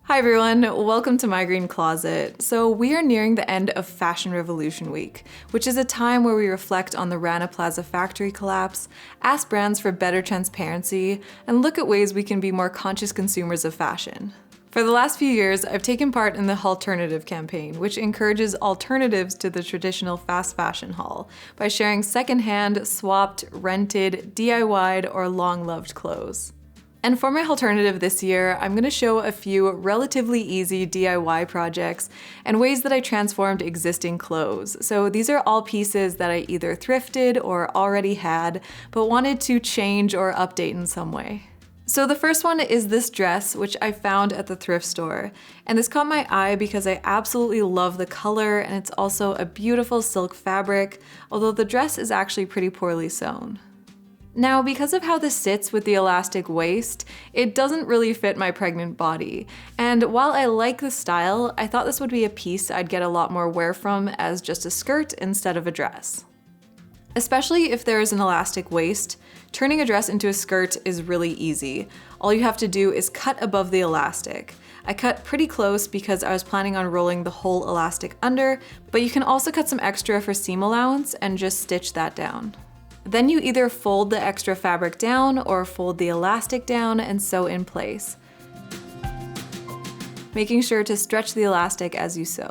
Hi everyone, welcome to My Green Closet. So we are nearing the end of Fashion Revolution Week, which is a time where we reflect on the Rana Plaza factory collapse, ask brands for better transparency, and look at ways we can be more conscious consumers of fashion. For the last few years, I've taken part in the Haulternative campaign, which encourages alternatives to the traditional fast fashion haul by sharing secondhand, swapped, rented, DIY'd, or long-loved clothes. And for my Haulternative this year, I'm going to show a few relatively easy DIY projects and ways that I transformed existing clothes. So these are all pieces that I either thrifted or already had, but wanted to change or update in some way. So the first one is this dress, which I found at the thrift store. And this caught my eye because I absolutely love the color, and it's also a beautiful silk fabric, although the dress is actually pretty poorly sewn. Now, because of how this sits with the elastic waist, it doesn't really fit my pregnant body. And while I like the style, I thought this would be a piece I'd get a lot more wear from as just a skirt instead of a dress. Especially if there is an elastic waist, turning a dress into a skirt is really easy. All you have to do is cut above the elastic. I cut pretty close because I was planning on rolling the whole elastic under, but you can also cut some extra for seam allowance and just stitch that down. Then you either fold the extra fabric down or fold the elastic down and sew in place, making sure to stretch the elastic as you sew.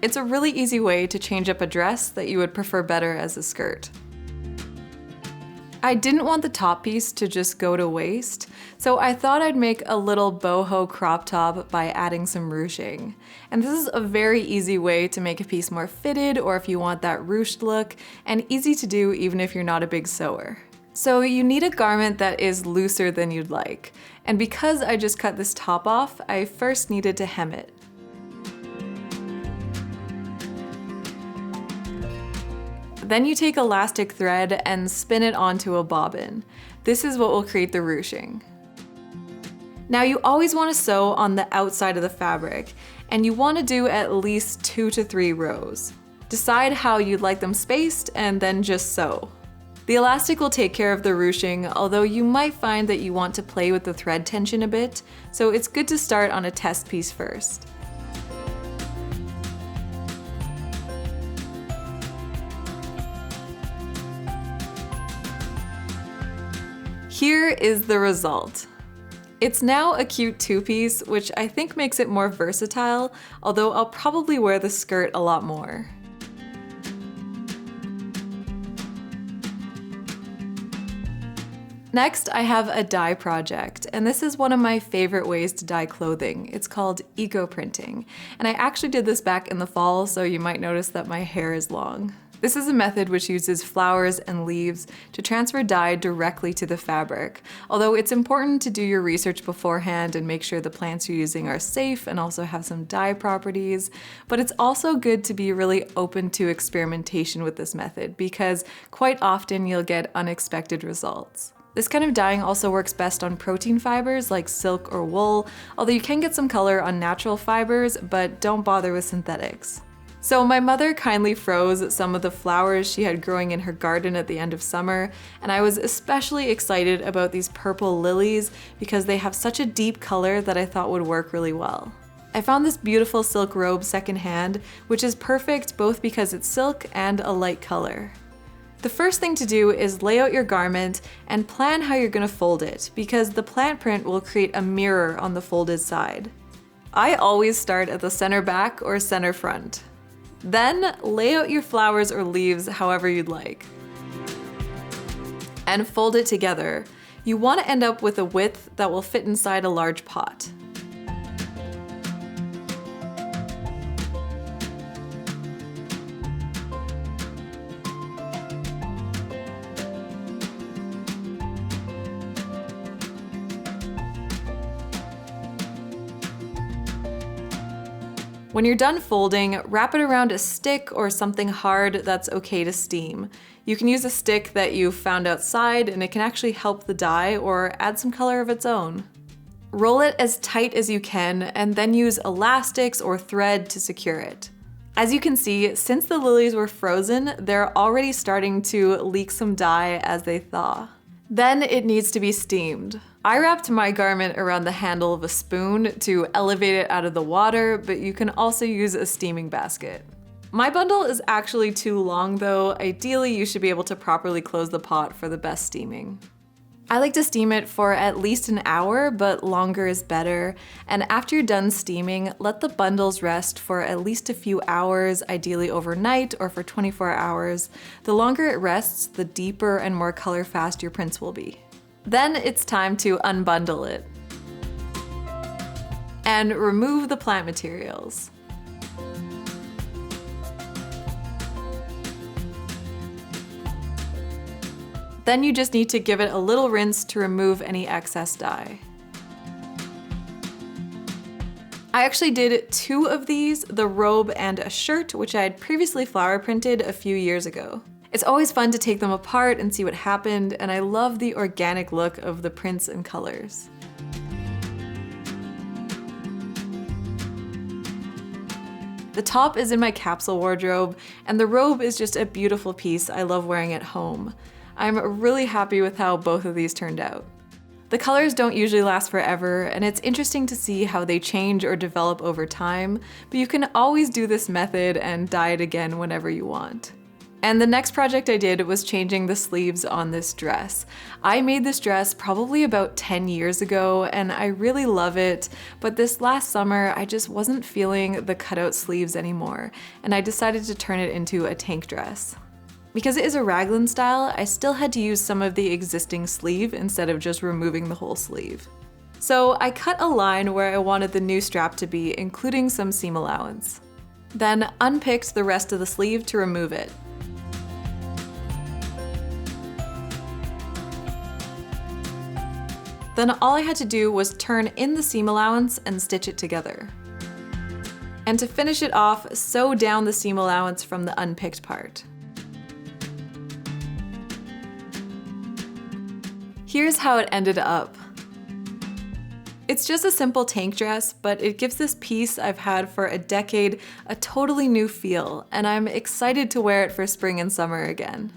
It's a really easy way to change up a dress that you would prefer better as a skirt. I didn't want the top piece to just go to waist, so I thought I'd make a little boho crop top by adding some ruching. And this is a very easy way to make a piece more fitted, or if you want that ruched look, and easy to do even if you're not a big sewer. So you need a garment that is looser than you'd like. And because I just cut this top off, I first needed to hem it. Then you take elastic thread and spin it onto a bobbin. This is what will create the ruching. Now you always want to sew on the outside of the fabric, and you want to do at least 2 to 3 rows. Decide how you'd like them spaced and then just sew. The elastic will take care of the ruching, although you might find that you want to play with the thread tension a bit, so it's good to start on a test piece first. Here is the result. It's now a cute two-piece, which I think makes it more versatile, although I'll probably wear the skirt a lot more. Next, I have a dye project, and this is one of my favorite ways to dye clothing. It's called eco-printing, and I actually did this back in the fall, so you might notice that my hair is long. This is a method which uses flowers and leaves to transfer dye directly to the fabric, although it's important to do your research beforehand and make sure the plants you're using are safe and also have some dye properties. But it's also good to be really open to experimentation with this method because quite often you'll get unexpected results. This kind of dyeing also works best on protein fibers like silk or wool, although you can get some color on natural fibers, but don't bother with synthetics. So my mother kindly froze some of the flowers she had growing in her garden at the end of summer, and I was especially excited about these purple lilies because they have such a deep color that I thought would work really well. I found this beautiful silk robe secondhand, which is perfect both because it's silk and a light color. The first thing to do is lay out your garment and plan how you're going to fold it, because the plant print will create a mirror on the folded side. I always start at the center back or center front. Then lay out your flowers or leaves however you'd like. And fold it together. You want to end up with a width that will fit inside a large pot. When you're done folding, wrap it around a stick or something hard that's okay to steam. You can use a stick that you found outside, and it can actually help the dye or add some color of its own. Roll it as tight as you can and then use elastics or thread to secure it. As you can see, since the lilies were frozen, they're already starting to leak some dye as they thaw. Then it needs to be steamed. I wrapped my garment around the handle of a spoon to elevate it out of the water, but you can also use a steaming basket. My bundle is actually too long though. Ideally, you should be able to properly close the pot for the best steaming. I like to steam it for at least an hour, but longer is better. And after you're done steaming, let the bundles rest for at least a few hours, ideally overnight or for 24 hours. The longer it rests, the deeper and more color fast your prints will be. Then it's time to unbundle it and remove the plant materials. Then you just need to give it a little rinse to remove any excess dye. I actually did 2 of these, the robe and a shirt, which I had previously flower printed a few years ago. It's always fun to take them apart and see what happened, and I love the organic look of the prints and colors. The top is in my capsule wardrobe, and the robe is just a beautiful piece I love wearing at home. I'm really happy with how both of these turned out. The colors don't usually last forever, and it's interesting to see how they change or develop over time, but you can always do this method and dye it again whenever you want. And the next project I did was changing the sleeves on this dress. I made this dress probably about 10 years ago, and I really love it, but this last summer I just wasn't feeling the cutout sleeves anymore, and I decided to turn it into a tank dress. Because it is a raglan style, I still had to use some of the existing sleeve instead of just removing the whole sleeve. So I cut a line where I wanted the new strap to be, including some seam allowance. Then unpicked the rest of the sleeve to remove it. Then all I had to do was turn in the seam allowance and stitch it together. And to finish it off, sew down the seam allowance from the unpicked part. Here's how it ended up. It's just a simple tank dress, but it gives this piece I've had for a decade a totally new feel, and I'm excited to wear it for spring and summer again.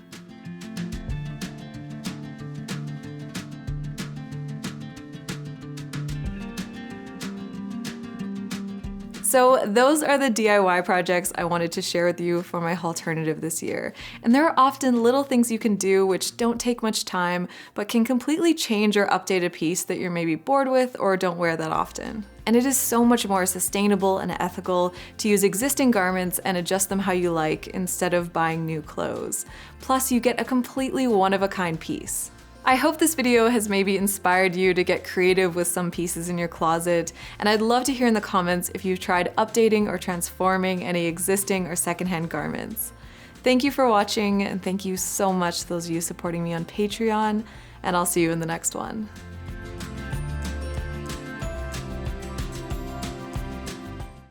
So those are the DIY projects I wanted to share with you for my Haulternative this year. And there are often little things you can do which don't take much time, but can completely change or update a piece that you're maybe bored with or don't wear that often. And it is so much more sustainable and ethical to use existing garments and adjust them how you like instead of buying new clothes. Plus, you get a completely one-of-a-kind piece. I hope this video has maybe inspired you to get creative with some pieces in your closet, and I'd love to hear in the comments if you've tried updating or transforming any existing or secondhand garments. Thank you for watching, and thank you so much to those of you supporting me on Patreon, and I'll see you in the next one.